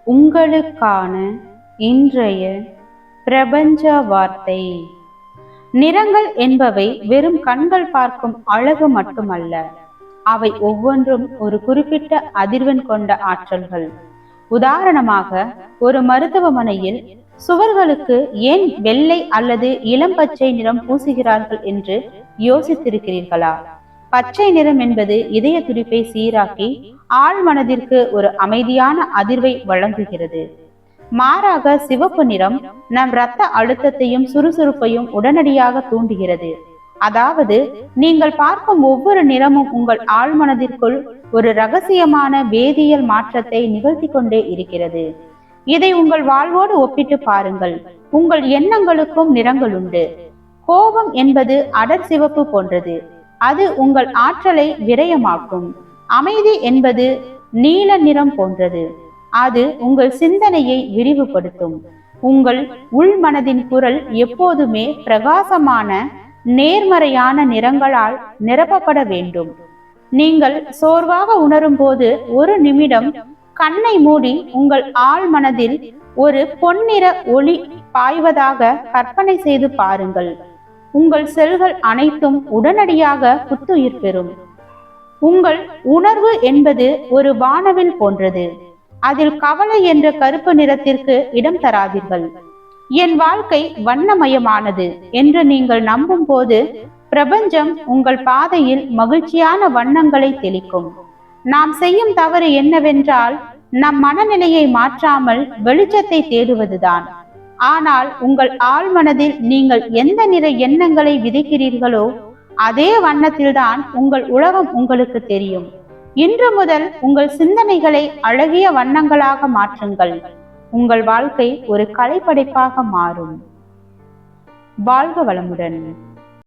உங்களுக்கான இன்றைய பிரபஞ்ச வார்த்தை. நிறங்கள் என்பவை வெறும் கண்கள் பார்க்கும் அழகு மட்டுமல்ல, அவை ஒவ்வொன்றும் ஒரு குறிப்பிட்ட அதிர்வெண் கொண்ட ஆற்றல்கள். உதாரணமாக, ஒரு மருத்துவமனையில் சுவர்களுக்கு ஏன் வெள்ளை அல்லது இளம் பச்சை நிறம் பூசுகிறார்கள் என்று யோசித்திருக்கிறீர்களா? பச்சை நிறம் என்பது இதய துடிப்பை சீராக்கி ஆழ் மனதிற்கு ஒரு அமைதியான அதிர்வை வழங்குகிறது. மாறாக சிவப்பு நிறம் நம் இரத்த அழுத்தத்தையும் சுறுசுறுப்பையும் உடனடியாக தூண்டுகிறது. அதாவது, நீங்கள் பார்க்கும் ஒவ்வொரு நிறமும் உங்கள் ஆழ்மனதிற்குள் ஒரு ரகசியமான வேதியியல் மாற்றத்தை நிகழ்த்தி கொண்டே இருக்கிறது. இதை உங்கள் வாழ்வோடு ஒப்பிட்டு பாருங்கள். உங்கள் எண்ணங்களுக்கும் நிறங்கள் உண்டு. கோபம் என்பது அடர் சிவப்பு போன்றது, அது உங்கள் ஆற்றலை விரயமாக்கும். அமைதி என்பது நீல நிறம் போன்றது, அது உங்கள் சிந்தனையை விரிவுபடுத்தும். உங்கள் உள் மனதின் குரல் எப்போதுமே பிரகாசமான நேர்மறையான நிறங்களால் நிரப்பப்பட வேண்டும். நீங்கள் சோர்வாக உணரும் போது ஒரு நிமிடம் கண்ணை மூடி உங்கள் ஆழ் மனதில் ஒரு பொன்னிற ஒளி பாய்வதாக கற்பனை செய்து பாருங்கள். உங்கள் செல்கள் அனைத்தும் உடனடியாக புத்துயிர் பெறும். உங்கள் உணர்வு என்பது ஒரு வானவில் போன்றது, அதில் கவலை என்ற கருப்பு நிறத்திற்கு இடம் தராதீர்கள். என் வாழ்க்கை வண்ணமயமானது என்று நீங்கள் நம்பும் போது பிரபஞ்சம் உங்கள் பாதையில் மகிழ்ச்சியான வண்ணங்களை தெளிக்கும். நாம் செய்யும் தவறு என்னவென்றால், நம் மனநிலையை மாற்றாமல் வெளிச்சத்தை தேடுவதுதான். ஆனால் உங்கள் ஆழ்மனதில் நீங்கள் எந்த நிற எண்ணங்களை விதைக்கிறீர்களோ அதே வண்ணத்தில்தான் உங்கள் உலகம் உங்களுக்கு தெரியும். இன்று முதல் உங்கள் சிந்தனைகளை அழகிய வண்ணங்களாக மாற்றுங்கள். உங்கள் வாழ்க்கை ஒரு கலைப்படைப்பாக மாறும். வாழ்க வளமுடன்.